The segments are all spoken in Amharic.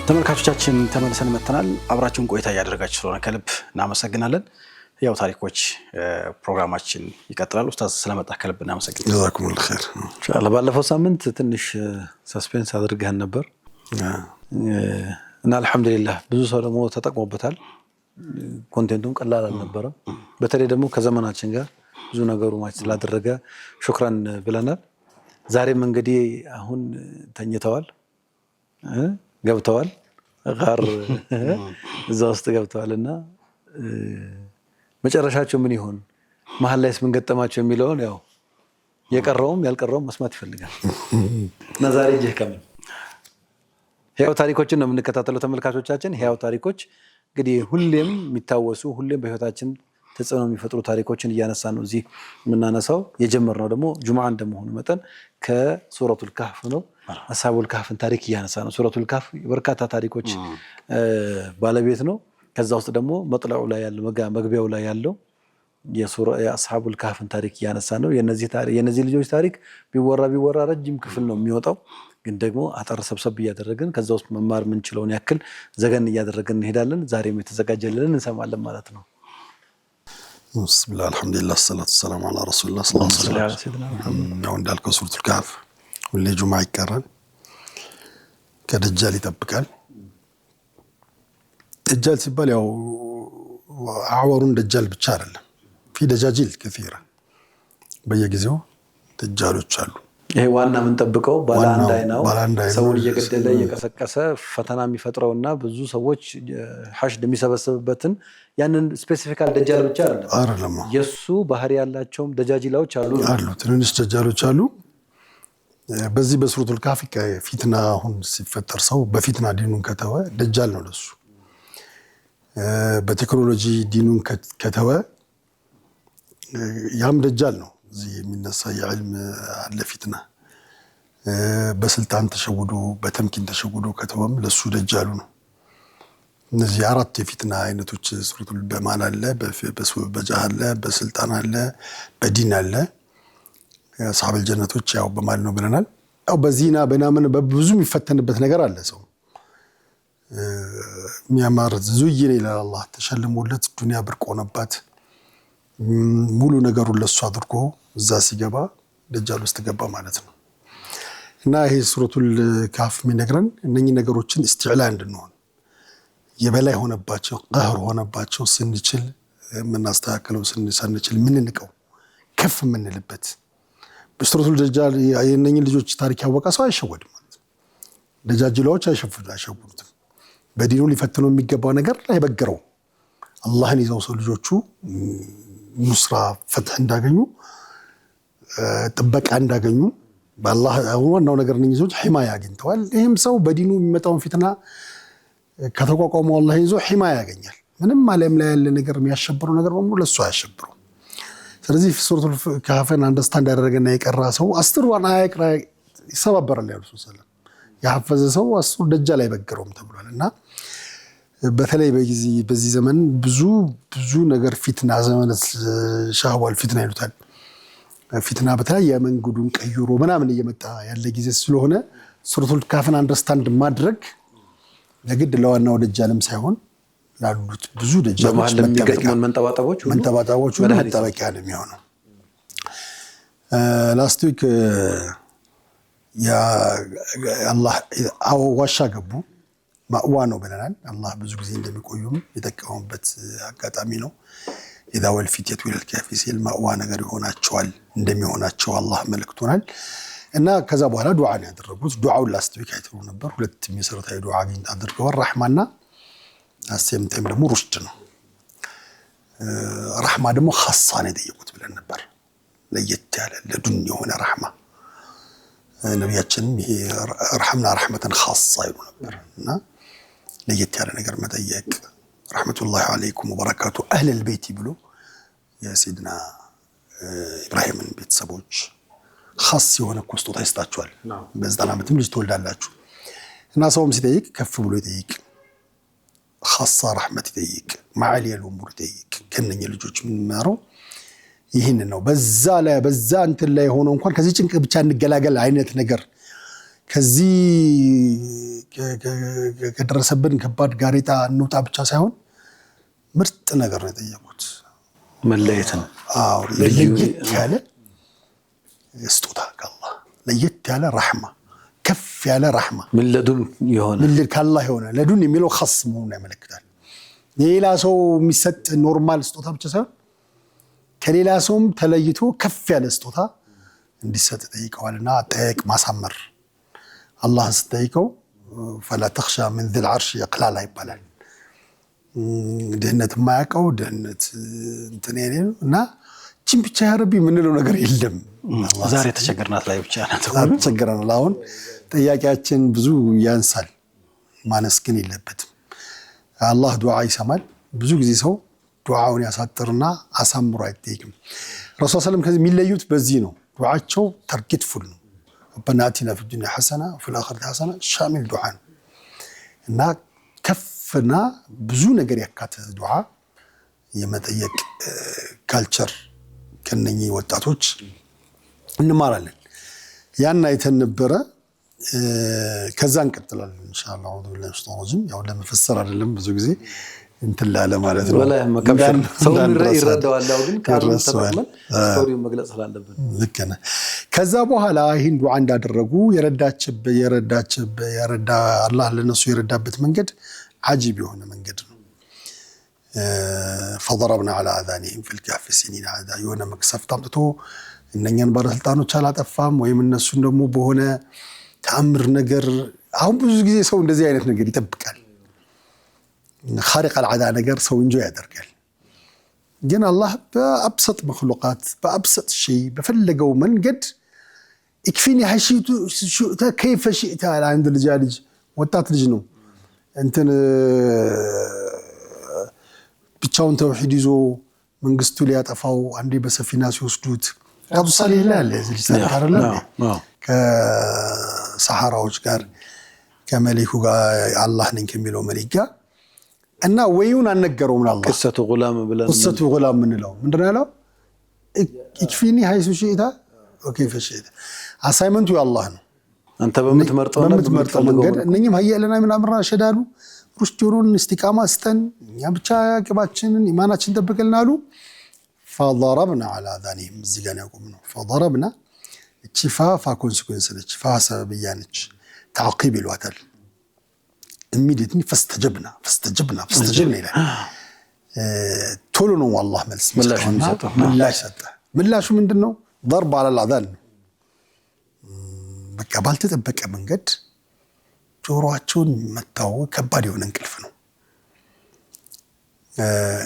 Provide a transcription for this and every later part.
ተመልካቾቻችን ተመልሰን መጥተናል። አብራችሁን ቆይታ ያደረጋችሁ ስለሆነ ከልብ እናመሰግናለን። ያው ታሪኮች ፕሮግራማችን ይቀጥላል። ኡስታዝ ስለመጣ ከልብ እናመሰግናለን። ጀዛኩሙላህ ኸይር። ኢንሻአላህ ባለፈው ሳምንት ትንሽ ሰስፔንስ አድርገን ነበር እና አልহামዱሊላህ ብዙ ሰው ደግሞ ተጠቅሞበታል። ኮንቴንቱም ቀላል አልነበረም። በተለይ ደግሞ ከዘመናችን ጋር ብዙ ነገሩ ማች ስላደረገ ሹክራን ብለናል። ዛሬም እንግዲህ አሁን ተኝተዋል ገብተዋል ጋር እዛ ውስጥ ገብተዋልና መጨረሻቸው ምን ይሆን መሐል ላይስ ምን ገጠማቸው የሚለውን ያው የቀረውም ያልቀረውም መስማት ይፈልጋል እና ዛሬ እዚህ ከምን ያው ታሪኮችን ነው የምንከታተለው ተመልካቾቻችን። ያው ታሪኮች እንግዲህ ሁሌም የሚታወሱ ሁሌም በህይወታችን ተጽዕኖ የሚፈጥሩ ታሪኮችን እያነሳን ነው እዚህ የምናነሳው። የጀመርነው ደግሞ ጁምዓ እንደመሆኑ መጠን ከሱረቱል ካህፍ ነው። አስሐቡል ካህፍን ታሪክ እያነሳ ነው። ሱረቱል ካህፍ በርካታ ታሪኮች ባለቤት ነው። ከዛ ውስጥ ደግሞ መጥለዑ ላይ ያለው መግቢያው ላይ ያለው የአስሐቡል ካህፍን ታሪክ እያነሳ ነው። የነዚህ ልጆች ታሪክ ቢወራ ረጅም ክፍል ነው የሚወጣው። ግን ደግሞ አጠር ሰብሰብ እያደረግን ከዛ ውስጥ መማር የምንችለውን ያክል ዘገን እያደረግን እንሄዳለን። ዛሬም የተዘጋጀልን እንሰማለን ማለት ነው። ብስሚላህ አልሐምዱሊላህ ሰላቱ ሰላም አላ ረሱሊላህ ሰለላሁ ዐለይሂ ወሰለም። ያው እንዳልከው ሱረቱል ካህፍ ሁሌ ጁምዓ ይቀራል። ከደጃል ይጠብቃል። ደጃል ሲባል ያው አዕወሩን ደጃል ብቻ አይደለም። ፊ ደጃጅል ከثيرة በየጊዜው ደጃሎች አሉ። ይሄ ዋና ምን ጠብቀው ባላንዳይናው ሰውን እየገደለ እየቀሰቀሰ ፈተና የሚፈጥረውና ብዙ ሰዎች ሐሽድ የሚሰበሰብበትን ያንን ስፔሲፊካል ደጃል ብቻ አይደለም። የሱ ባህሪ ያላቸውም ደጃጅላዎች አሉ። ትንንሽ ደጃሎች አሉ። በዚህ በሱረቱል ካህፍ ፊትና አሁን ሲፈጠር ሰው በፊትና ዲኑን ከተወ ደጃል ነው ለሱ። በቴክኖሎጂ ዲኑን ከተወ ያም ደጃል ነው። እዚህ የሚነሳ የዕልም አለ ፊትና። በስልጣን ተሸውዶ በተምኪን ተሸውዶ ከተወም ለሱ ደጃሉ ነው። እነዚህ አራት የፊትና አይነቶች ሱረቱል በማል አለ፣ በጃህ አለ፣ በስልጣን አለ፣ በዲን አለ። አስሐበል ጀነቶች ያው በማል ነው ብለናል። ያው በዚና በናምን በብዙ የሚፈተንበት ነገር አለ። ሰው የሚያማር ዙይን ይላል አላህ ተሸልሞለት ዱንያ ብርቅ ሆነባት ሙሉ ነገሩን ለሱ አድርጎ እዛ ሲገባ ደጃል ውስጥ ገባ ማለት ነው። እና ይሄ ሱረቱል ካህፍ የሚነግረን እነኚህ ነገሮችን ኢስቲዕላ እንድንሆን የበላይ ሆነባቸው ቀህር ሆነባቸው ስንችል የምናስተካክለው ስንችል ምንንቀው ከፍ የምንልበት በሱረቱል ደጃል የእነኚህ ልጆች ታሪክ ያወቀ ሰው አይሸወድም ማለት ነው። ደጃጅላዎች አይሸወዱትም። በዲኑ ሊፈትነው የሚገባው ነገር አይበገረው። አላህን ይዘው ሰው ልጆቹ ኑስራ ፈትህ እንዳገኙ ጥበቃ እንዳገኙ በአላህ ዋናው ነገር እነኚህ ሰዎች ሒማያ አግኝተዋል። ይህም ሰው በዲኑ የሚመጣውን ፊትና ከተቋቋመው አላህ ይዞ ሒማያ ያገኛል። ምንም ዓለም ላይ ያለ ነገር የሚያሸብረው ነገር በሙሉ ለሱ አያሸብረው። ስለዚህ ሱረቱል ካህፍን አንደርስታንድ ያደረገና የቀራ ሰው 10 ዋና ያቅራ ይሰባበራል ያሉ ሰለም ያፈዘ ሰው 10 ደጃል አይበገረውም ተብሏል። እና በተለይ በዚህ ዘመን ብዙ ነገር ፊትና ዘመን ሻህዋል ፊትና ይሉታል። ፊትና በተለያየ መንገዱን ቀይሮ ምናምን እየመጣ ያለ ጊዜ ስለሆነ ሱረቱል ካህፍን አንደርስታንድ ማድረግ ለግድ ለዋናው ደጃልም ሳይሆን ላሉት ብዙ ደጃሎች መንጠባጠቦች መጠበቂያ ነው የሚሆነው። ላስት ዊክ አላህ ዋሻ ገቡ ማእዋ ነው ብለናል። አላህ ብዙ ጊዜ እንደሚቆዩም የጠቀሙበት አጋጣሚ ነው። ኢዛ ወልፊትየቱ ኢለል ካህፊ ሲል ማእዋ ነገር ይሆናቸዋል እንደሚሆናቸው አላህ መልክቶናል። እና ከዛ በኋላ ዱዓ ነው ያደረጉት። ዱዓውን ላስት ዊክ አይተው ነበር። ሁለት መሰረታዊ ዱዓ አድርገዋል። ረህማና አስየምተም ደግሞ ሩሽድ ነው። ረህማ ደግሞ ኻሳ ነው የጠየቁት ብለን ነበር። ለየት ያለ ለዱን የሆነ ረህማ ነቢያችንም ይሄ ረህምና ረህመተን ኻሳ ይሉ ነበር። እና ለየት ያለ ነገር መጠየቅ ረህመቱላሂ ዐለይኩም ወበረካቱ አህለል ቤት ብሎ የሰይድና ኢብራሂምን ቤተሰቦች ኻስ የሆነ ስጦታ ይሰጣቸዋል። በ90 ዓመትም ልጅ ትወልዳላችሁ። እና ሰውም ሲጠይቅ ከፍ ብሎ ይጠይቅ፣ ኻሳ ረህመት ይጠይቅ፣ ማዓሊየል ኡሙር ይጠይቅ። ከነኛ ልጆች የምንማረው ይህን ነው። በዛ እንትን ላይ ሆኖ እንኳን ከዚህ ጭንቅ ብቻ እንገላገል አይነት ነገር ከዚህ ከደረሰብን ከባድ ጋሬጣ እንውጣ ብቻ ሳይሆን ምርጥ ነገር ነው የጠየቁት። መለየትን ለየት ያለ ስጦታ ከአላህ ለየት ያለ ረሕማ ከፍ ያለ ረሕማ ምን ለዱን የሆነ ምን ከአላህ የሆነ ለዱን የሚለው ኸስ መሆኑን ያመለክታል። ሌላ ሰው የሚሰጥ ኖርማል ስጦታ ብቻ ሳይሆን ከሌላ ሰውም ተለይቶ ከፍ ያለ ስጦታ እንዲሰጥ ጠይቀዋልና አጠያየቅ ማሳመር አላህን ስትጠይቀው ፈላ ተኽሻ ምን ዚል ዐርሽ የቅላላ ይባላል። ድህነት የማያውቀው ድህነት እንትን እና ችን ብቻ ያ ረቢ የምንለው ነገር የለም። ዛሬ ተቸገርናት ላይ ብቻ ተቸገረናል። አሁን ጥያቄያችን ብዙ ያንሳል፣ ማነስ ግን የለበትም። አላህ ዱዓ ይሰማል። ብዙ ጊዜ ሰው ዱዓውን ያሳጥርና አሳምሮ አይጠይቅም። ረሱል ሰለም ከዚህ የሚለዩት በዚህ ነው። ዱዓቸው ተርጌት ፉል ነው። ረበና አቲና ፊ ዱንያ ሐሰና ወፊል አኺረቲ ሐሰና ሻሚል ዱዓ ነው እና ከፍና ብዙ ነገር ያካተተ ዱዓ የመጠየቅ ካልቸር ከነኚህ ወጣቶች እንማራለን። ያን አይተን ነበረ። ከዛ እንቀጥላለን ኢንሻአላህ። አውዱ ቢላሂ ሚነሽ ሸይጣኒር ረጂም። ያው ለመፈሰር አይደለም ብዙ ጊዜ እንትን ላለ ማለት ነው። ወላሂ መከብሸር ሰው ይረዳዋል። ግን ካርም ተጠቅመን ስቶሪውን መግለጽ ስላለብን ልክ ነህ። ከዛ በኋላ ይህን ዱዓ እንዳደረጉ አላህ ለነሱ የረዳበት መንገድ አጂብ የሆነ መንገድ ነው። ፈضربنا على آذانهم في الكهف سنين عددا የሆነ መቅሰፍት አምጥቶ እነኛን ባለስልጣኖች አላጠፋም ወይም እነሱን ደግሞ በሆነ ተአምር ነገር። አሁን ብዙ ጊዜ ሰው እንደዚህ አይነት ነገር ይጠብቃል። خارق العاده ነገር ሰው እንጆ ያደርጋል። ግን አላህ በአብሰጥ መخلوقات በአብሰጥ شيء በፈለገው መንገድ اكفيني حشيت كيف شئت على عند ልጅ ወጣት ልጅ ነው እንትን ብቻውን ተውሂድ ይዞ መንግስቱ ሊያጠፋው አንዴ በሰፊና ሲወስዱት ራሱ ሰለህ ይላል እዚህ ተካረለ ከሰሃራዎች ጋር ከመሊኩ ጋር አላህ ነኝ ከሚለው መሊክ ጋር እና ወይውን አነገረው ምን አላህ قصة غلام ምንለው ምንድነው ያለው? ኢክፊኒ ሀይሱ ሺኢታ ወከይፈ ሺኢታ። አሳይመንቱ የአላህ ነው። አንተ በምትመርጠው መንገድ እነኚህም ሀያ ለና ምን አምራ ሸዳሉ ሩሽቱሩን እስቲቃማ ስተን እኛ ብቻ ያቅባችንን ኢማናችን ተበከልና አሉ። فضربنا على آذانهم እዚህ ጋር ያቆምነው فضربنا እቺ ፋ ኮንሲኩዌንስ ነች። ፋ ሰበብያ ነች። تعقيب الوتر immediately فاستجبنا ይላል። ቶሎ ነው والله መልስ ምላሽ ሰጠ። ምላሹ ምንድነው? ضرب على الأذان በቃ ባልተጠበቀ መንገድ ጆሮአቸውን መታው። ከባድ የሆነ እንቅልፍ ነው።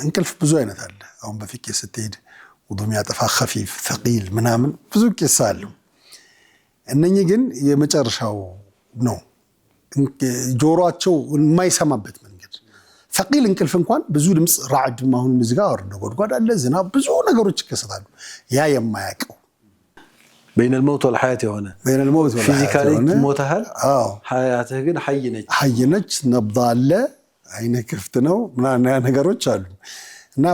እንቅልፍ ብዙ አይነት አለ። አሁን በፊት ስትሄድ ውዱም ያጠፋ خفيف ثقيل ምናምን ብዙ ቄስ አሉ። እነኚህ ግን የመጨረሻው ነው። ጆሮአቸው የማይሰማበት መንገድ ثقيل እንቅልፍ እንኳን ብዙ ድምጽ ራዕድ ማሁን ምዝጋር ነጎድጓድ አለ፣ ዝናብ፣ ብዙ ነገሮች ይከሰታሉ። ያ የማያውቀው بين الموت والحياة هنا بين الموت والحياة فيزيكالي موتها حياته ግን حي ነች ነብዳ አለ፣ አይነ ክፍት ነው ምናምን ነገሮች አሉ። እና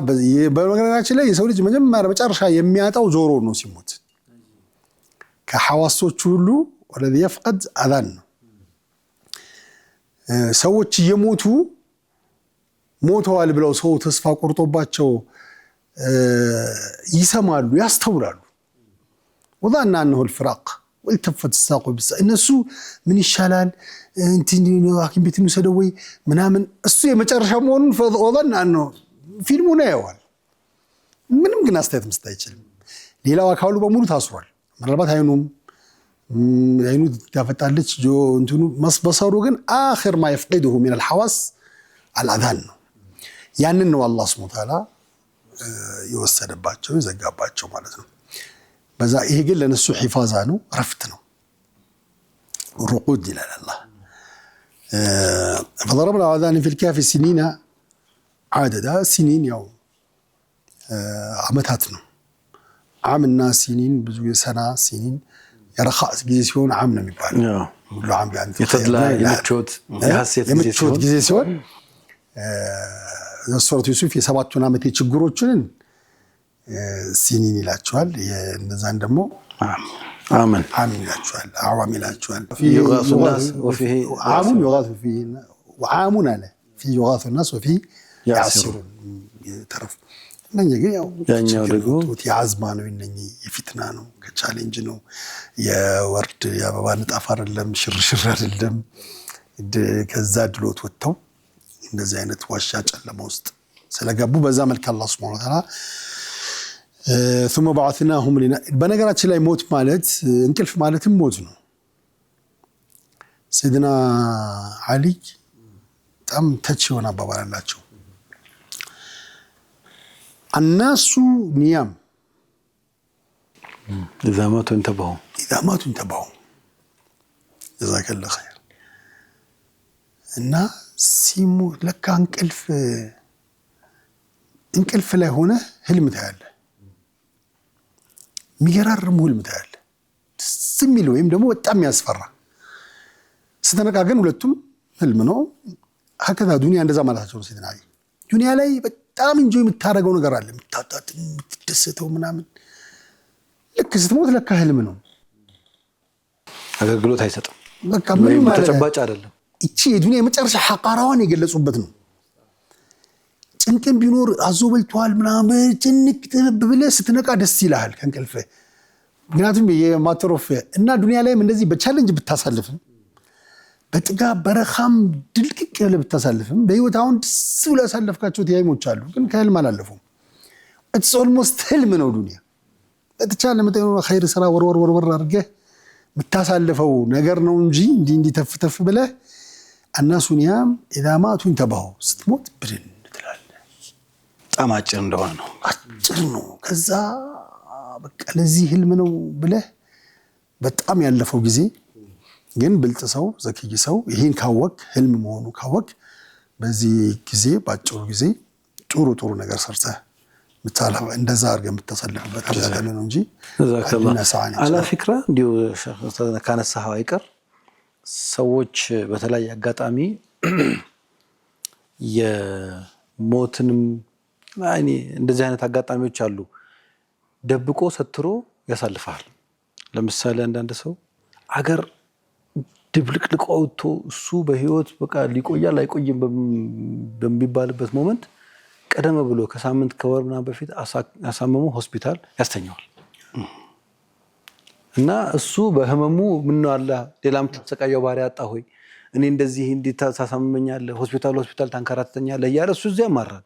በመገናኛችን ላይ የሰው ልጅ መጨረሻ የሚያጣው ጆሮ ነው ሲሞት። ከሐዋሶቹ ሁሉ ወለዚ يفقد አዛን ነው። ሰዎች እየሞቱ ሞተዋል ብለው ሰው ተስፋ ቆርጦባቸው ይሰማሉ፣ ያስተውላሉ። وظن أنه الفراق والتفت الساق بالساق እነሱ ምን ይሻላል እንትን ሐኪም ቤት እንሰደው ምናምን እሱ የመጨረሻ መሆኑን وظن أنه ፊልሙ ነው ያዋል። ምንም ግን አስተያየት መስጠት አይችልም። ሌላው አካሉ በሙሉ ታስሯል። ምናልባት አይኑ ያፈጣለች እንትኑ መስበሰሩ ግን آخر ما يفقده من الحواس الأذان ነው። ያንን ነው አላህ Subhanahu Wa Ta'ala ይወሰደባቸው ይዘጋባቸው ማለት ነው። በዛ ይሄ ግን ለነሱ ሒፋዛ ነው፣ ረፍት ነው፣ ሩቁድ ይላል አላህ። فضربنا على آذانهم في الكهف سنين عددا سنين ያው አመታት ነው። ዓምና ሲኒን ብዙ የሰና ሲኒን የረኻስ ጊዜ ሲሆን ዓም ነው የሚባለው። ሁሉ ዓም ቢያንተ የተድላ የምቾት የሐሴት ጊዜ ሲሆን ሱረቱ ዩሱፍ የሰባቱን ዓመት የችግሮችን ሲኒን ይላቸዋል። የነዛን ደግሞ عامن ይላቸዋል አዕዋም ይላቸዋል يغاث الناس وفيه عام يغاث فيه وعام አለ في يغاث الناس وفيه يعصرون ተረፍ እነኚህ ግን ያው ያኛው ደግሞ የአዝማ ነው እነኚህ የፊትና ነው ከቻሌንጅ ነው የወርድ የአበባ ንጣፍ አይደለም ሽርሽር አይደለም ከዛ ድሎት ወጥተው እንደዚህ አይነት ዋሻ ጨለማ ውስጥ ስለገቡ በዛ መልክ አላህ Subhanahu Wa Ta'ala ثم بعثناهم لنا በነገራችን ላይ ሞት ማለት እንቅልፍ ማለትም ሞት ነው ሰይድና አሊ በጣም ተች የሆነ አባባል አላቸው الناس نيام إذا ماتوا انتبهوا جزاك الله خير እና ሲሙ ለካ እንቅልፍ ላይ ሆነ ህልም ታያለህ የሚገራርም ህልም ታያለህ ደስ የሚል ወይም ደግሞ በጣም ያስፈራ ስትነቃ ግን ሁለቱም ህልም ነው هكذا ዱንያ እንደዛ ማለታቸው ነው ሲድና ዱንያ ላይ በጣም እንጆ የምታረገው ነገር አለ የምትደሰተው ምናምን ልክ ስትሞት ለካ ህልም ነው አገልግሎት አይሰጥም በቃ ምንም ተጨባጭ አይደለም እቺ የዱንያ የመጨረሻ ሐቃራዋን የገለጹበት ነው ጭንቅም ቢኖር አዞበልቷል ምናምን ጭንቅ ብለህ ስትነቃ ደስ ይላል ከእንቅልፍ ምክንያቱም የማተሮፍ እና ዱንያ ላይም እንደዚህ በቻሌንጅ ብታሳልፍም በጥጋ በረኻም ድልቅቅ ብለህ ብታሳልፍም በህይወት አሁን ደስ ብለህ ያሳለፍካቸው ታይሞች አሉ ግን ከህልም አላለፉም it's almost ህልም ነው ዱንያ በተቻለ መጠን ኸይር ስራ ወርወር አድርገህ ብታሳልፈው ነገር ነው እንጂ እንዲህ ተፍተፍ ብለህ الناس نيام اذا ماتوا انتبهوا ስትሞት ብድን ትላለህ በጣም አጭር እንደሆነ ነው አጭር ነው ከዛ በቃ ለዚህ ህልም ነው ብለህ በጣም ያለፈው ጊዜ ግን ብልጥ ሰው ዘኪይ ሰው ይሄን ካወቅ ህልም መሆኑ ካወቅ በዚህ ጊዜ ባጭሩ ጊዜ ጥሩ ነገር ሰርተህ ምታላው እንደዛ አርገ ምታሰልፍበት አላለ ነው እንጂ አላ ፍክራ እንዲሁ ካነሳው አይቀር ሰዎች በተለይ አጋጣሚ የሞትንም አይኔ እንደዚህ አይነት አጋጣሚዎች አሉ ደብቆ ሰትሮ ያሳልፋል ለምሳሌ አንዳንድ ሰው አገር ድብልቅልቆ ወጥቶ እሱ በህይወት በቃ ሊቆያል አይቆይም በሚባልበት ሞመንት ቀደም ብሎ ከሳምንት ከወርና በፊት አሳመሙ ሆስፒታል ያስተኛዋል እና እሱ በህመሙ ምን ነው አለ ሌላም ተሰቃየው ባሪያ አጣ ሆይ እኔ እንደዚህ እንዲታሳመኛለ ሆስፒታል ታንከራተኛለ ያለ እሱ እዚያ ማራል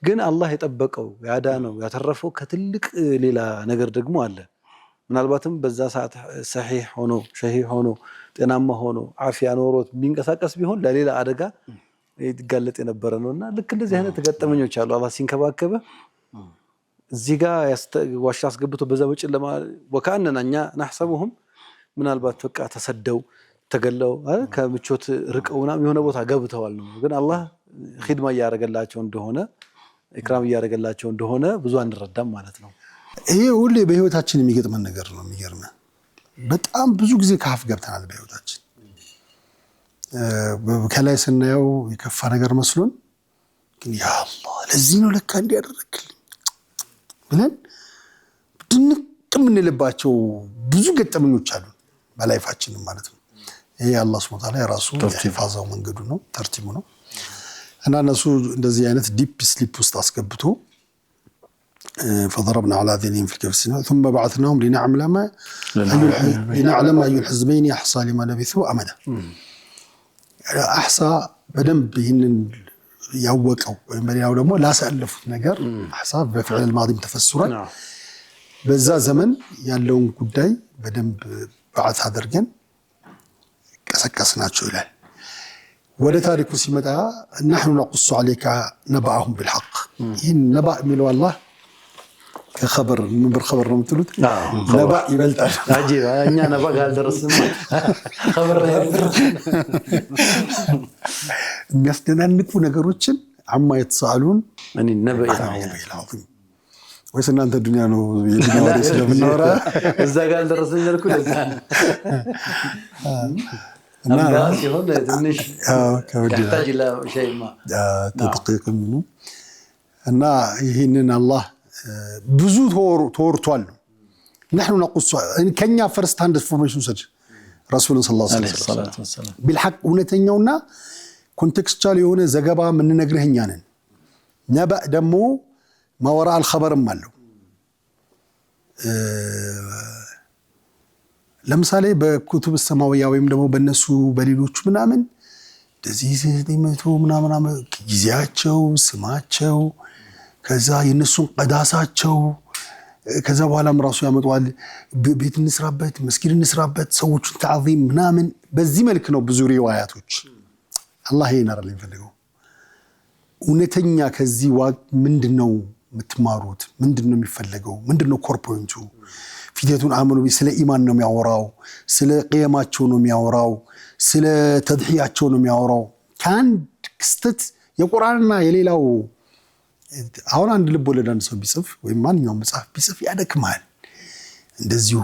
ግን አላህ የጠበቀው ያዳነው ያተረፈው ከትልቅ ሌላ ነገር ደግሞ አለ ምናልባትም በዛ ሰዓት ሰሂህ ሆኖ ሸሂህ ሆኖ ጤናማ ሆኖ አፊያ ኖሮት ቢንቀሳቀስ ቢሆን ለሌላ አደጋ ይጋለጥ የነበረ ነውና ልክ እንደዚህ አይነት ተገጠመኞች አሉ አላህ ሲንከባከበ እዚህ ጋር ዋሻ አስገብቶ በዛ በጨለማ ወካነና እኛ نحسبهم ምናልባት በቃ ተሰደው ተገለው ከምቾት ርቀውና የሆነ ቦታ ገብተዋል ነው ግን አላህ ኺድማ ያረጋላቸው እንደሆነ ኢክራም ያረጋላቸው እንደሆነ ብዙ አንረዳም ማለት ነው ይሄ ሁሌ በህይወታችን የሚገጥመን ነገር ነው የሚገርመን በጣም ብዙ ጊዜ ካፍ ገብተናል በህይወታችን ከላይ ስናየው የከፋ ነገር መስሎን ግን ያ አላህ ለዚህ ነው ለካ እንዲያደርግልኝ ብለን ድንቅ የምንልባቸው ብዙ ገጠመኞች አሉ በላይፋችን ማለት ነው ይሄ አላህ Subhanahu Wa Ta'ala የራሱ የፋዛው መንገዱ ነው ተርቲቡ ነው እና እነሱ እንደዚህ አይነት ዲፕ ስሊፕ ውስጥ አስገብቶ فضربنا على ذنين في الكهف سنين ثم بعثناهم لنعلم أي الحزبين أحصى لما لبثوا أمدا أحصى بدم بهن يوقعوا ويمريناو ደግሞ ላሳለፉት ነገር حساب بفعل الماضي متفسرا በዛ ዘመን ያለውን ጉዳይ በደንብ بعث አድርገን ቀሰቀስናቸው ይላል ወደ ታሪኩ ሲመጣ نحن نقص عليك نبأهم بالحق ይህን ነባ የሚለው አላህ ከخبر من خبر ነው የምትሉት ነባ ይበልጣል አጂባ እኛ ነባ ጋር ደረስን خبر የሚያስደናንቁ ነገሮችን አማ የተሳሉን እኔ ነባ ይላል ወይስ እናንተ ዱንያ ነው የዱንያ ወሬ ስለምናወራ እዛ ጋር ደረስን ያልኩ ለዛ እና ሲሆን ትንሽ ከወዲያ ሸይማ ተጥቂቅ ምኑ እና ይሄንን አላህ ብዙ ተወርቷል نحن نقص كنيا فيرست هاند انفورميشن سج رسول الله صلى الله عليه وسلم بالحق እውነተኛውና ኮንቴክስቹዋል የሆነ ዘገባ ምን ነግርህ እኛ ነን ነባ ደሞ ማወራ الخبርም አለው ለምሳሌ በኩቱብ ሰማዊያ ወይም ደግሞ በነሱ በሌሎቹ ምናምን እንደዚህ ዘመቶ ምናምን ጊዜያቸው ስማቸው ከዛ የነሱን ቀዳሳቸው ከዛ በኋላም ራሱ ያመጣዋል ቤት እንስራበት መስጊድ እንስራበት ሰዎችን ተዓዚም ምናምን በዚህ መልክ ነው ብዙ ሪዋያቶች አላህ ይነራል ይፈልገው እውነተኛ ከዚህ ምንድነው የምትማሩት ምንድነው የሚፈልገው ምንድነው ኮርፖሬንቱ ፊደቱን አመኑ ስለ ኢማን ነው የሚያወራው ስለ ቂያማቸው ነው የሚያወራው ስለ ተድሂያቸው ነው የሚያወራው ካንድ ክስተት የቁርአንና የሌላው አሁን አንድ ልብ ወለዳን ሰው ቢጽፍ ወይ ማንኛውም መጽሐፍ ቢጽፍ ያደክማል እንደዚህ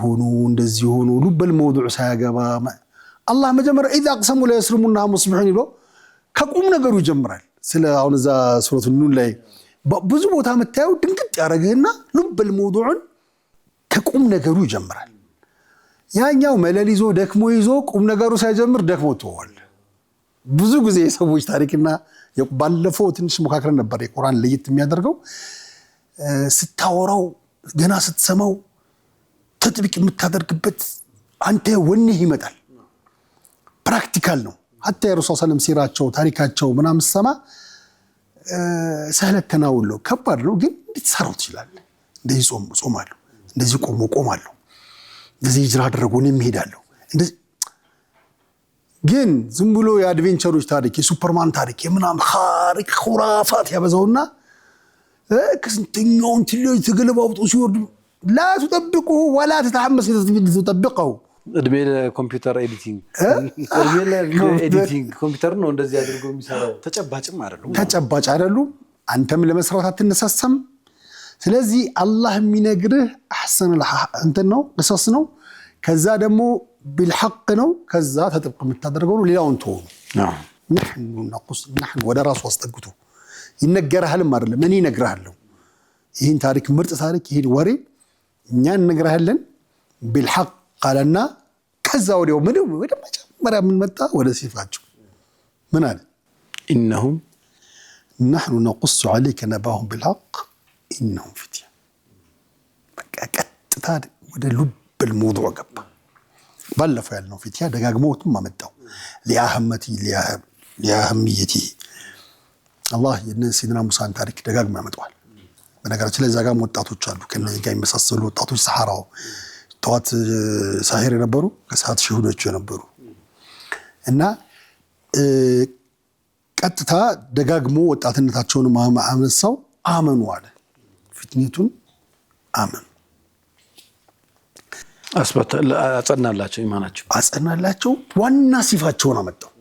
ሆኖ ልበል መውዱዕ ሳያገባ አላህ መጀመሪያ اذا اقسموا لا يسرمون مصبحين ይሎ ከቁም ነገሩ ይጀምራል ስለ አሁን እዛ ሱረቱ ኑን ላይ ብዙ ቦታ መታየው ድንቅጥ ያረጋልና ልበል መውዱዕን ከቁም ነገሩ ይጀምራል ያኛው መለሊዞ ደክሞ ይዞ ቁም ነገሩ ሳይጀምር ደክሞ ተወል ብዙ ጊዜ ሰዎች ታሪክና ባለፈው ትንሽ መካከረን ነበር የቁርአን ለየት የሚያደርገው ስታወራው ገና ስትሰማው ተጥብቅ የምታደርግበት አንተ ወንህ ይመጣል ፕራክቲካል ነው hatta የረሱል ሰለላሁ ሲራቸው ታሪካቸው ምናምን ሰማ ሰህለት ተናውሎ ከባድ ነው ግን እንድትሰራው ይችላል እንደዚህ ጾማሉ እንደዚህ ቆማሉ እንደዚህ ጅራ አደረጉን የሚሄዳለው እንደዚህ ግን ዝም ብሎ የአድቬንቸሮች ታሪክ የሱፐርማን ታሪክ የምናም ኻሪቅ ኹራፋት ያበዛውና ከስንተኛው እንትሎይ ተገለባብጦ ሲወርድ لا تطبقه ولا تتحمس تطبقه እድሜ ለኮምፒውተር ኤዲቲንግ እድሜ ለቪዲዮ ኤዲቲንግ ኮምፒውተር ነው እንደዚህ አድርጎ የሚሰራው ተጨባጭ አይደሉም አንተም ለመስራት አትነሳሳም ስለዚህ አላህ የሚነግርህ احسن እንት ነው قصص ነው ከዛ ደግሞ بالحق ነው ከዛ ተጥብቅ የምታደርገው ነው ሌላውን ተው نحن ወደ ራሱ አስጠግቶ ይነገርሃልም አይደለም እኔ እነግርሃለሁ ይሄን ታሪክ ምርጥ ታሪክ ይሄን ወሬ እኛ እንነግርሃለን بالحق قالنا ከዛ ወዲያው ወደ መጀመሪያ ምን መጣ ወደ ሲፋቸው ምን አለ انهم نحن نقص عليك نباهم بالحق انهم فتية በቃ ቀጥታ ወደ ልብ الموضوع ገባ ባለፈው ያልነው ፊትያ ደጋግሞትም አመጣው ሊያህምየቲ አላህ የነሲድና ሙሳን ታሪክ ደጋግሞ ያመጣዋል በነገራችን ላይ ዛጋም ወጣቶች አሉ ከነዚህ ጋር የሚመሳሰሉ ወጣቶች ሰሐራው ተዋት ሳሂር የነበሩ ከሰዓት ሸሁዶች የነበሩ እና ቀጥታ ደጋግሞ ወጣትነታቸውን ማመንሳው አመኑ አለ ፍትነቱን አመኑ አጸናላቸው ኢማናቸው አጸናላቸው ዋና ሲፋቸውን አመጣው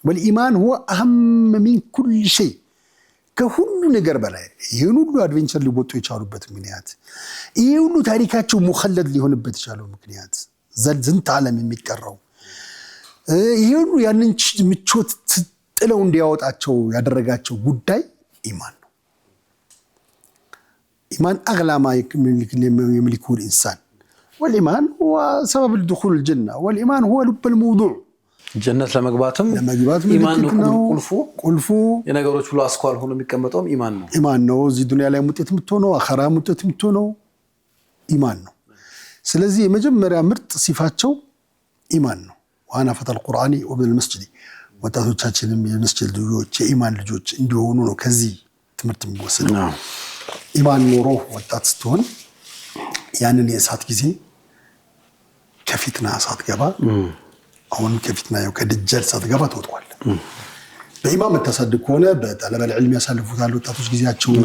والإيمان هو أهم من كل شيء ከሁሉ ነገር በላይ ይሄን ሁሉ አድቬንቸር ሊወጡ የቻሉበት ምክንያት ይሄ ሁሉ ታሪካቸው ሙኸለድ ሊሆንበት የቻለው ምክንያት ዝንተ ዓለም የሚቀረው ይሄ ሁሉ ያንን ምቾት ጥለው እንዲያወጣቸው ያደረጋቸው ጉዳይ ኢማን ነው ኢማን أغلى ما يملكه الإنسان والإيمان هو سبب الدخول الجنة والإيمان هو لب الموضوع ጀነት ለመግባትም ኢማን ነው ቁልፉ የነገሮች ሁሉ አስኳል ሆኖ የሚቀመጠው ኢማን ነው እዚህ ዱንያ ላይ ሙጤት የምትሆነው አኺራ ሙጤት የምትሆነው ኢማን ነው ስለዚህ የመጀመሪያ ምርጥ ሲፋቸው ኢማን ነው ዋና ፈተል ቁርአኒ ወብል መስጂድ ወጣቶቻችንም የመስጂድ ልጆች የኢማን ልጆች እንዲሆኑ ነው ከዚህ ትምህርት የሚወሰደው ኢማን ኖሮ ወጣት ስትሆን ያንን የእሳት ጊዜ ከፊትና እሳት ገባ አሁን ከፊትና ያው ከድጃል ሳትገባ ተወጥቷል በኢማን ተሰድቅ ሆነ በጠለበ العلم ያሳልፉታል ወጣቶች ጊዜያቸውን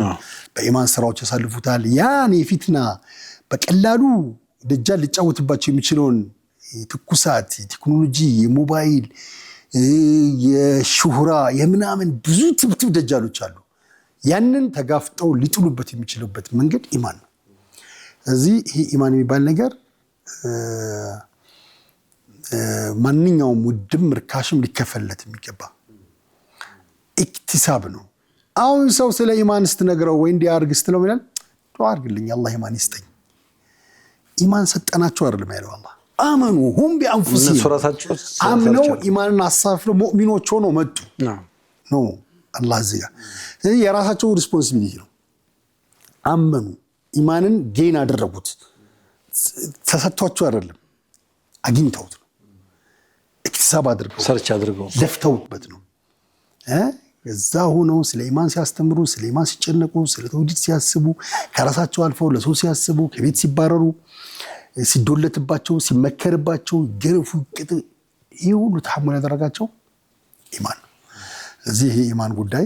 በኢማን ስራዎች ያሳልፉታል ያኔ ፊትና በቀላሉ ድጃል ሊጫወትባቸው የሚችለውን ትኩሳት ቴክኖሎጂ የሞባይል የሹህራ የምናምን ብዙ ትብትብ ደጃሎች አሉ ያንን ተጋፍጠው ሊጥሉበት የሚችሉበት መንገድ ኢማን ነው እዚህ ይሄ ኢማን የሚባል ነገር ማንኛውም ውድም ርካሽም ሊከፈለት የሚገባ ኢክቲሳብ ነው አሁን ሰው ስለ ኢማን ስትነግረው ወይ እንዲያርግ ስትለው ይላል ዱዓ አድርግልኝ አላህ ኢማን ይስጠኝ ኢማን ሰጠናቸው አይደለም ያለው አላህ አመኑ ሁም ቢአንፉሲሂም አምነው ኢማንን አሳፍረው ሙእሚኖች ሆነው መጡ ነው አላህ እዚያ ስለዚህ የራሳቸው ሪስፖንሲቢሊቲ ነው አመኑ ኢማንን ጌን አደረጉት ተሰጥቷቸው አይደለም አግኝተውት ነው እክትሳብ አድርገው ሰርች አድርገው ለፍተውበት ነው እዛ ሆነው ስለ ኢማን ሲያስተምሩ ስለ ኢማን ሲጨነቁ ስለ ተውሂድ ሲያስቡ ከራሳቸው አልፈው ለሰው ሲያስቡ ከቤት ሲባረሩ ሲዶለትባቸው ሲመከርባቸው ገርፉ ቅጥ ይሁሉ ተሐሙል ያደረጋቸው ኢማን እዚህ ኢማን ጉዳይ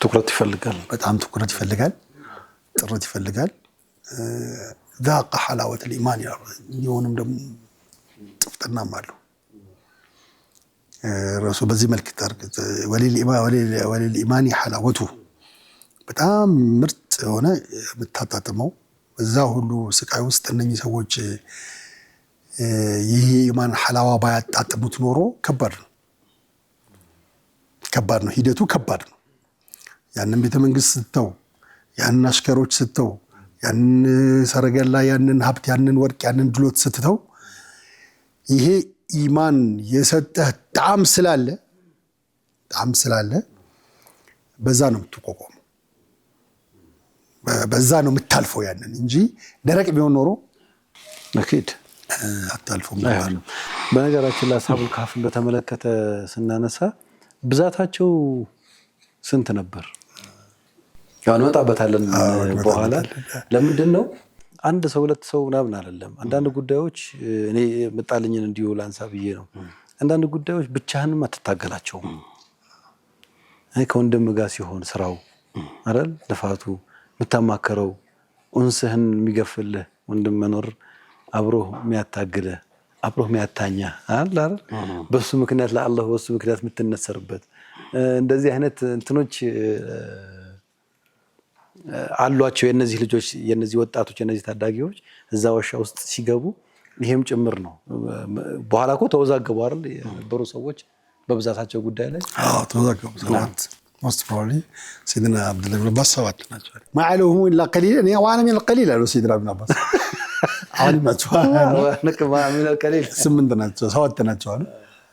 ትኩረት ይፈልጋል በጣም ትኩረት ይፈልጋል ጥረት ይፈልጋል ذاق حلاوة الإيمان يونم دم طفتنا ماله الرسول بزي ملك تارك وللإيمان حلاوته በጣም ምርጥ ሆነ መታጣጣመው እዛ ሁሉ ስቃይ ውስጥ እነኚህ ሰዎች ይሄ ኢማን ሐላዋ ባያጣጥሙት ኖሮ ከባድ ነው ሂደቱ ከባድ ነው ያንን ቤተ መንግስት ስተው ያንን አሽከሮች ስተው ያንን ሰረገላ ያንን ሀብት ያንን ወርቅ ያንን ድሎት ስተው ይሄ ኢማን የሰጠህ ጣም ስላለ በዛ ነው የምትቆቆመው በዛ ነው የምታልፈው ያንን እንጂ ደረቅ ቢሆን ኖሮ አኪድ አታልፈው ማለት ነው በነገራችን ላይ አስሐቡል ካህፍን በተመለከተ ስናነሳ ብዛታቸው ስንት ነበር ያው እንመጣበታለን በኋላ ለምንድን ነው አንድ ሰው ሁለት ሰው ምናምን አይደለም አንዳንድ ጉዳዮች እኔ መጣልኝን እንዲሁ ላንሳ ብዬ ነው አንዳንድ ጉዳዮች ብቻህንም አትታገላቸው ከወንድም ጋር ሲሆን ስራው አይደል ልፋቱ ምታማከረው እንስህን የሚገፍልህ ወንድም መኖር አብሮ የሚያታግለ አብሮ የሚያታኛ አይደል በሱ ምክንያት ለአላህ በሱ ምክንያት የምትነሰርበት እንደዚህ አይነት እንትኖች አሏቸው የነዚህ ልጆች የነዚህ ወጣቶች የነዚህ ታዳጊዎች እዛ ዋሻ ውስጥ ሲገቡ ይሄም ጭምር ነው በኋላ እኮ ተወዛገቡ አይደል የነበሩ ሰዎች በብዛታቸው ጉዳይ ላይ ተወዛገቡ ሰዋት most probably سيدنا عبد الله بن عباس سوات ናቸው ማዕለሁም الا قليلا እኔ ዋና من القليل አሉ سيدنا ابن عباس አልማቸው ነከማ من القليل ስምንት ናቸው ሰዋት ናቸው አሉ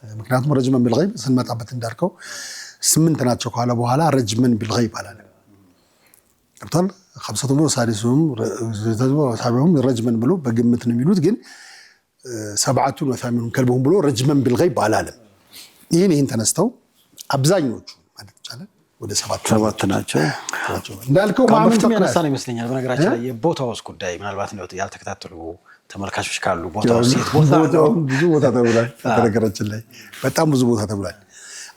ምክንያቱም ረጅመን بالغيب ስንመጣበት እንዳርከው ስምንት ናቸው ካለ በኋላ ረጅመን بالغيب አላለ ገብቷል خمسة وسادسهم وسابعهم رجما ብሎ በግምት ነው የሚሉት ግን ሰብዓቱ ወثامنهم كلبهم ብሎ ረጅመን بالغيب አላለም ይሄን ተነስተው አብዛኞቹ ማለት ይቻላል ወደ ሰባት ናቸው እንዳልከው ማመን ያነሳን ይመስለኛል በነገራችን ላይ የቦታውስ ጉዳይ ምናልባት ነው ያልተከታተሉ ተመልካቾች ካሉ ቦታውስ የት ቦታ ነው ብዙ ቦታ ተብሏል በነገራችን ላይ በጣም ብዙ ቦታ ተብሏል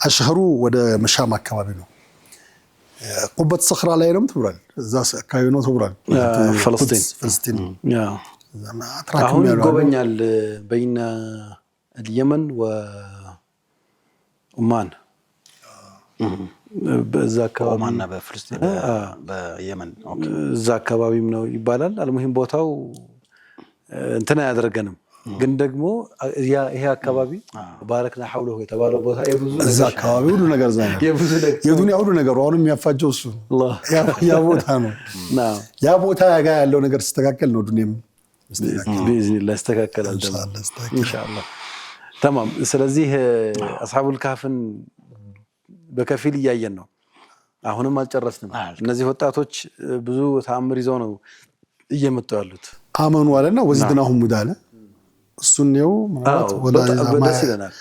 አሽኸሩ ወደ መሻም አካባቢ ነው ቁበት ሰኽራ ላይ ነው ተብሏል እዛ አካባቢ ነው ተብሏል ፍልስጤን ያ አሁን ይጎበኛል በይነ اليمن وعمان በዛ አካባቢ ኦማንና በፍልስጤን በየመን እዛ አካባቢም ነው ይባላል አልሙሂም ቦታው እንትና ያደረገንም ግን ደግሞ ይሄ አካባቢ ባረክና ሐውለው የተባለው ቦታ የብዙ እዛ አካባቢ ሁሉ ነገር ዛና የዱንያ ሁሉ ነገር አሁንም የሚያፋጀው እሱ ያ ቦታ ነው ያ ቦታ ጋር ያለው ነገር ሲስተካከል ነው ዱንያም باذن ይስተካከላል ኢንሻአላህ تمام ስለዚህ አስሐቡል ካህፍን በከፊል እያየን ነው አሁንም አልጨረስንም እነዚህ ወጣቶች ብዙ ተአምር ይዘው ነው እየመጡ ያሉት አመኑ አለና ወዝድናሁም ሙዳለ እሱን ነው ማለት ወዳስ ይለናል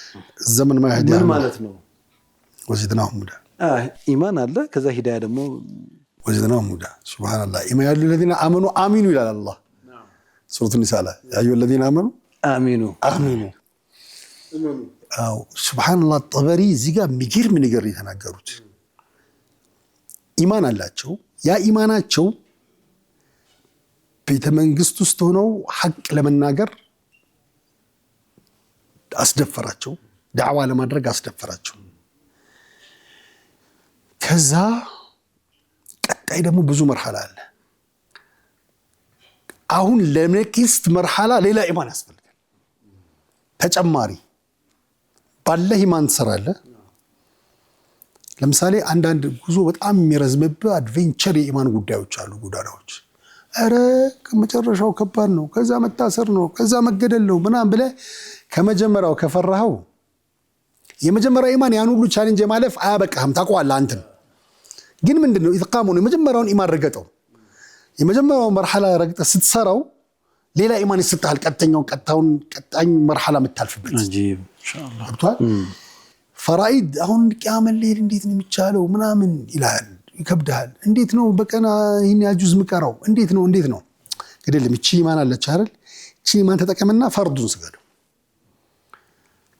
ዘመን ማይሄድ ምን ማለት ነው ወዝድናሁም ሙዳ ኢማን አለ ከዛ ሂዳያ ደግሞ ወዝድናሁም ሙዳ ሱብሃንአላህ ኢማን ያሉ الذين امنوا امنوا ይላል አላህ ሱረቱ ኒሳ ላይ ያዩ الذين امنوا امنوا አው ሱብሃንአላህ ጠበሪ እዚህ ጋር የሚገርም ነገር የተናገሩት ኢማን አላቸው ያ ኢማናቸው ቤተ መንግስት ውስጥ ሆነው ሐቅ ለመናገር አስደፈራቸው ዳዕዋ ለማድረግ አስደፈራቸው ከዛ ቀጣይ ደግሞ ብዙ መርሐላ አለ አሁን ለነክስት መርሐላ ሌላ ኢማን ያስፈልጋል ተጨማሪ ባለህ ኢማን ሰራለ ለምሳሌ አንዳንድ ጉዞ በጣም የሚረዝምብህ አድቬንቸር የኢማን ጉዳዮች አሉ ጉዳዮች ኧረ ከመጨረሻው ከባድ ነው፣ ከዛ መታሰር ነው፣ ከዛ መገደል ነው ምናምን ብለህ ከመጀመሪያው ከፈራኸው የመጀመሪያው ኢማን ያን ሁሉ ቻሌንጅ ማለፍ አያበቃህም። ታውቀዋለህ አንተም። ግን ምንድነው ኢትቃሙ ነው የመጀመሪያውን ኢማን ረገጠው። የመጀመሪያውን መርሐላ ረግጠህ ስትሰራው ሌላ ኢማን ይሰጣል። ቀጣኝ መርሐላ የምታልፍበት አጂብ ኢንሻአላህ አብቷል። ፈራኢድ አሁን ቂያም ሌል እንዴት ነው የሚቻለው ምናምን ይላል፣ ይከብዳል። እንዴት ነው በቀና ይሄን ያጁዝ ምቀራው እንዴት ነው ግዴለም። እቺ ኢማን አለች አይደል? እቺ ኢማን ተጠቀምና ፈርዱን ስገደው።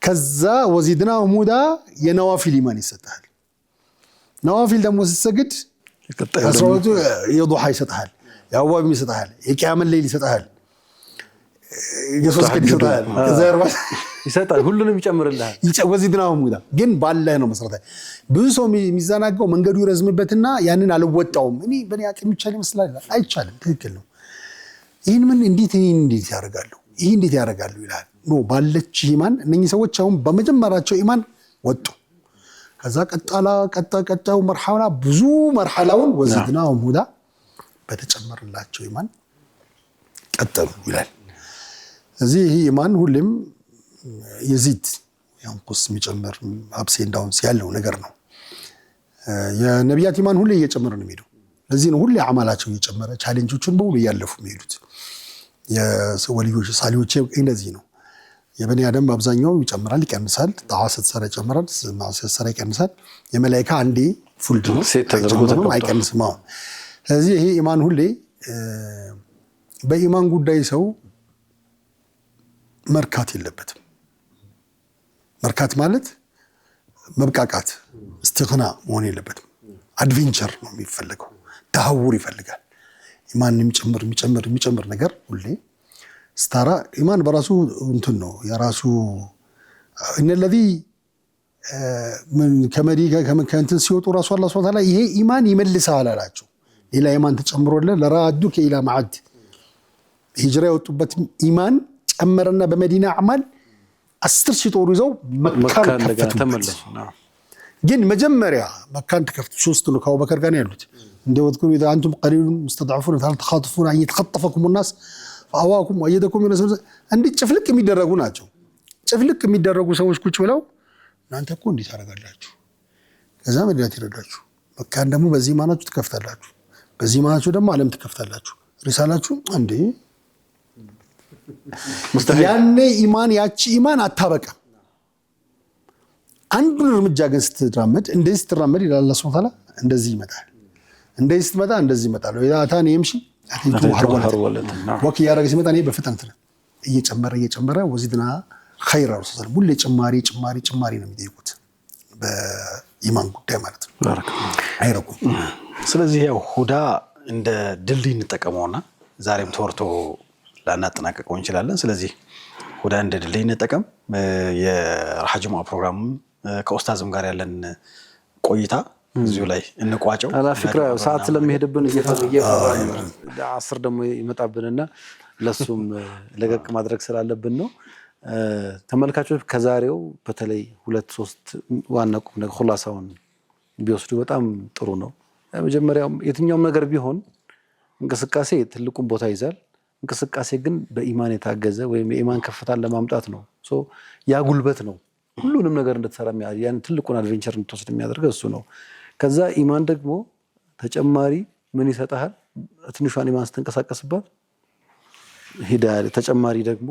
ከዛ ወዚድና ሙዳ የነዋፊል ኢማን ይሰጣል። ነዋፊል ደግሞ ስትሰግድ አስራቱ የዱሃ ይሰጣል፣ የአዋብ ይሰጣል፣ የቂያም ሌል ይሰጣል፣ የሶስት ይሰጣል፣ ከዛ ይሰጣል፣ ሁሉንም ይጨምርልሃል። ወዚድና ሙዳ ግን ባላህ ነው መሰረታዊ። ብዙ ሰው የሚዛናጋው መንገዱ ይረዝምበትና ያንን አልወጣውም እኔ በኔ አቅም ይቻል ይመስላል። አይቻልም። ትክክል ነው። ይሄን እንዴት ያደርጋሉ? ይሄ እንዴት ያደርጋሉ ይላል። ኖ ባለች ኢማን እነኚህ ሰዎች አሁን በመጀመራቸው ኢማን ወጡ። ከዛ ቀጣዩ መርሐላ ብዙ መርሐላውን ወዚድና ሙዳ በተጨመረላቸው ኢማን ቀጠሉ ይላል። እዚህ ይሄ ኢማን ሁሌም የዚድ ያንቁስ የሚጨምር አፕስ ኤንድ ዳውንስ ያለው ነገር ነው። የነቢያት ኢማን ሁሌ እየጨመረ ነው የሚሄደው። ለዚህ ነው ሁሌ አማላቸው እየጨመረ ቻሌንጆችን በሙሉ እያለፉ የሚሄዱት። የወልዮች ሳሊዎች እንደዚህ ነው። የበኒ አደም በአብዛኛው ይጨምራል ይቀንሳል። ጣዓ ስትሰራ ይጨምራል፣ ማዕሲያ ስትሰራ ይቀንሳል። የመላእክት አንዴ ፉልድ ነው አይቀንስም። ስለዚህ ይሄ ኢማን ሁሌ በኢማን ጉዳይ ሰው መርካት የለበትም። መርካት ማለት መብቃቃት እስትግና መሆን የለበትም። አድቬንቸር ነው የሚፈልገው፣ ተሐውር ይፈልጋል። ኢማን የሚጨምር ነገር ሁሌ ስታራ ኢማን በራሱ እንትን ነው የራሱ እነለዚ ከእንትን ሲወጡ ራሱ አላህ ሱብሓነሁ ወተዓላ ይሄ ኢማን ይመልሳል አላቸው። ሌላ ኢማን ተጨምሮልህ ለራዱከ ኢላ መዓድ ሂጅራ የወጡበት ኢማን ጨመረና በመዲና አዕማል 10,000 ጦር ይዘው መካን ከፈቱበት። ግን መጀመሪያ መካን ተከፍቱ 3 ነው ከአቡበከር ጋር ያሉት እንደወትኩ إذا أنتم قليل مستضعفون فهل تخاطفون أن يتخطفكم الناس فأواكم وأيدكم برسول እንዴ ጭፍልቅ የሚደረጉ ናቸው። ጭፍልቅ የሚደረጉ ሰዎች ቁጭ ብለው እናንተ እኮ እንዴት ታደርጋላችሁ? ከዛ መዲናት ይረዳችሁ። መካን ደግሞ በዚህ ማናችሁ ትከፍታላችሁ፣ በዚህ ማናችሁ ደግሞ ዓለም ትከፍታላችሁ። ሪሳላችሁ እንዴ ያኔ ኢማን ያቺ ኢማን አታበቃም። አንዱን እርምጃ ግን ስትራመድ እንደዚህ ስትራመድ ይላል አላህ ሱብሓነሁ ወተዓላ እንደዚህ ይመጣል። እንደዚህ ስትመጣ እንደዚህ ይመጣል። ወይ አታን ይምሺ አቲቱ ሀርወለት ወክ ያረግ ሲመጣ ነው በፍጥነት ነው እየጨመረ ወዚድና ኸይራ ረሱላህ ሁሌ ጭማሪ ነው የሚጠይቁት በኢማን ጉዳይ ማለት ነው። አይረኩም። ስለዚህ ያው ሁዳ እንደ ድልድይ እንጠቀመውና ዛሬም ተወርቶ ላናጠናቀቀው እንችላለን። ስለዚህ ሁዳ እንደ ድልድይ እንጠቀም። የረሃ ጁምዓ ፕሮግራም ከኡስታዝም ጋር ያለን ቆይታ እዚሁ ላይ እንቋጨው። አላፍክራ ሰዓት ስለሚሄድብን ለአስር ደግሞ ይመጣብንና ለሱም ለቀቅ ማድረግ ስላለብን ነው። ተመልካቾች ከዛሬው በተለይ 2-3 ዋና ቁም ነገር ኹላሳውን ቢወስዱ በጣም ጥሩ ነው። መጀመሪያው የትኛውም ነገር ቢሆን እንቅስቃሴ ትልቁን ቦታ ይዛል። እንቅስቃሴ ግን በኢማን የታገዘ ወይም የኢማን ከፍታን ለማምጣት ነው። ያ ጉልበት ነው ሁሉንም ነገር እንድትሰራ ያን ትልቁን አድቬንቸር እንድትወስድ የሚያደርገው እሱ ነው። ከዛ ኢማን ደግሞ ተጨማሪ ምን ይሰጣል? ትንሿን ኢማን ስትንቀሳቀስባት ሂዳያ ተጨማሪ ደግሞ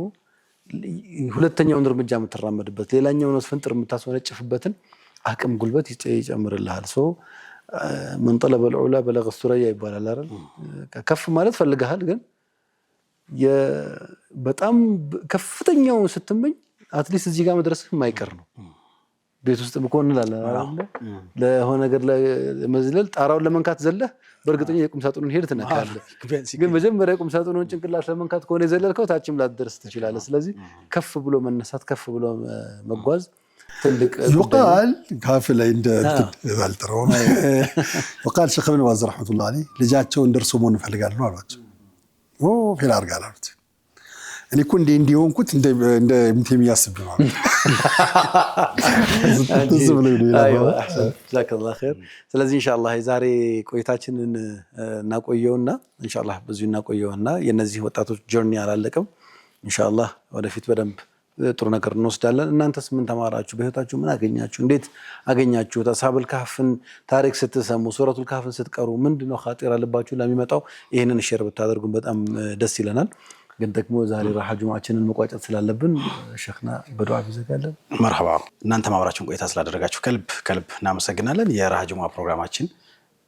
ሁለተኛውን እርምጃ የምትራመድበት ሌላኛውን ወስፈንጥር የምታስወነጭፍበትን አቅም ጉልበት ይጨምርልሃል። من طلب العلا بلغ الثريا ይባላል አይደል? ከፍ ማለት ፈልገሃል ግን በጣም ከፍተኛው ስትመኝ አትሊስት እዚህ ጋር መድረስ የማይቀር ነው። ቤት ውስጥ ብኮን እንላለን አይደል? ለሆነ ነገር ለመዝለል ጣራውን ለመንካት ዘለህ በእርግጠኛ የቁም ሳጥኑን ሄድ ትነካለህ። ግን መጀመሪያ የቁም ሳጥኑን ጭንቅላት ለመንካት ከሆነ የዘለልከው ታችም ላትደርስ ትችላለህ። ስለዚህ ከፍ ብሎ መነሳት ከፍ ብሎ መጓዝ ትልቅ ይقال ካፍ ላይ እንደ ባልጥረው وقال شيخ ابن باز رحمه الله عليه ልጃቸው እንደርሱ መሆን ፈልጋለሁ አሏቸው። ፊል አርጋላሉት እኔ እኮ እንዲሆንኩት እንደ ምትም ያስብ ነው ጀዛከላሁ ኸይር። ስለዚህ ኢንሻአላህ የዛሬ ቆይታችንን እናቆየውና ኢንሻአላህ በዚሁ እናቆየውና የነዚህ ወጣቶች ጆርኒ አላለቀም። ኢንሻአላህ ወደፊት በደንብ ጥሩ ነገር እንወስዳለን። እናንተስ ምን ተማራችሁ? በህይወታችሁ ምን አገኛችሁ? እንዴት አገኛችሁት? አስሐቡል ካህፍን ታሪክ ስትሰሙ ሱረቱል ካህፍን ስትቀሩ ምንድነው ኻጢር አለባችሁ? ለሚመጣው ይሄንን ሼር ብታደርጉን በጣም ደስ ይለናል። ግን ደግሞ ዛሬ ራሃ ጁምዓችንን መቋጨት ስላለብን ሸኽና በዱዓ ቢዘጋለን። መርሐባ። እናንተ ማብራችሁን ቆይታ ስላደረጋችሁ ከልብ እናመሰግናለን። የራሃ ጁምዓ ፕሮግራማችን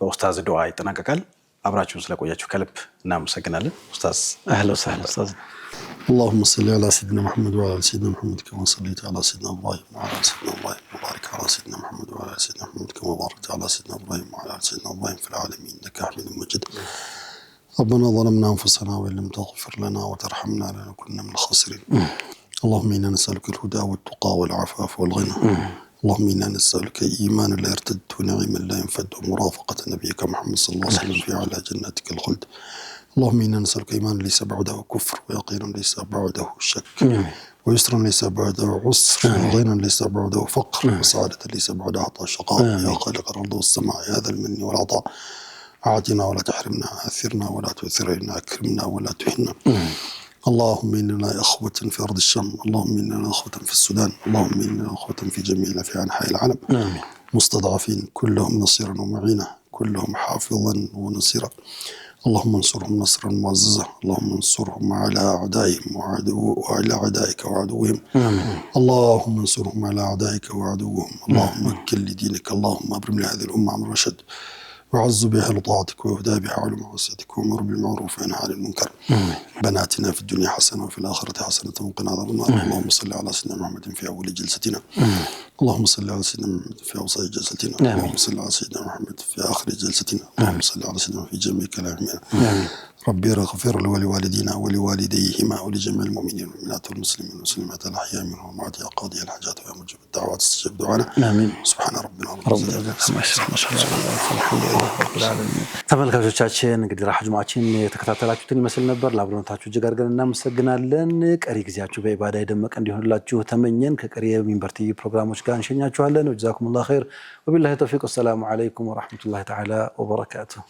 በኡስታዝ ዱዓ ይጠናቀቃል። አብራችሁን ስለቆያችሁ ከልብ እናመሰግናለን። ኡስታዝ አህለን ወሰህለን ኡስታዝ። اللهم صل على سيدنا محمد وعلى سيدنا محمد كما صليت على سيدنا ابراهيم وعلى سيدنا ابراهيم وبارك على سيدنا محمد وعلى سيدنا محمد كما باركت على سيدنا ابراهيم وعلى سيدنا ابراهيم في العالمين انك حميد مجيد. ربنا ظلمنا انفسنا وان لم تغفر لنا وترحمنا لنكن من الخاسرين. اللهم انا نسالك الهدى والتقى والعفاف والغنى. اللهم انا نسالك ايمانا لا يرتد ونعيما لا ينفد ومرافقه نبيك محمد صلى الله عليه وسلم في اعلى جناتك الخلد. اللهم إنا نسألك إيمانا ليس بعده كفر ويقينا ليس بعده شك ويسرا ليس بعده عسر وغنى ليس بعده فقر وسعادة ليس بعدها شقاء. يا خالق الأرض والسماء يا ذا المن والعطاء أعطنا ولا تحرمنا أثرنا ولا تؤثر علينا أكرمنا ولا تهنا. اللهم إننا أخوة في أرض الشام. اللهم إننا أخوة في السودان. اللهم إننا أخوة في جميع في أنحاء العالم مستضعفين كلهم نصيرا ومعينا كلهم حافظا ونصيرا. اللهم انصرهم نصرا معززا. اللهم انصرهم على أعدائهم وعلى أعدائك وعدوهم. اللهم انصرهم على أعدائك وعدوهم. اللهم مكن لدينك. اللهم أبرم لهذه الأمة أمر رشد وعز بها لطاعتك وهدى بها على معصيتك وامر بالمعروف وانهى عن المنكر. بناتنا في الدنيا حسنه وفي الاخره حسنه وقنا عذاب النار. اللهم صل على سيدنا محمد في اول جلستنا. اللهم صل على سيدنا محمد في اوسط جلستنا. اللهم صل على سيدنا محمد في اخر جلستنا. اللهم صل على سيدنا في جميع كلامنا. ربي اغفر لي ولوالدينا ولوالديهما ولجميع المؤمنين والمؤمنات والمسلمين والمسلمات الاحياء منهم والاموات يا قاضي الحاجات ويا مجيب الدعوات استجب دعانا. آمين. سبحان ربنا رب ተመልካቾቻችን እንግዲህ ራሃ ጁምዓችን የተከታተላችሁትን ይመስል ነበር። ለአብሮነታችሁ እጅግ አድርገን እናመሰግናለን። ቀሪ ጊዜያችሁ በኢባዳ የደመቀ እንዲሆንላችሁ ተመኘን። ከቀሪ የሚንበር ቲቪ ፕሮግራሞች ጋር እንሸኛችኋለን። ወጀዛኩሙላሁ ኸይር ወቢላሂ ተውፊቅ። ወሰላሙ አለይኩም ወራህመቱላሂ ተዓላ ወበረካቱሁ።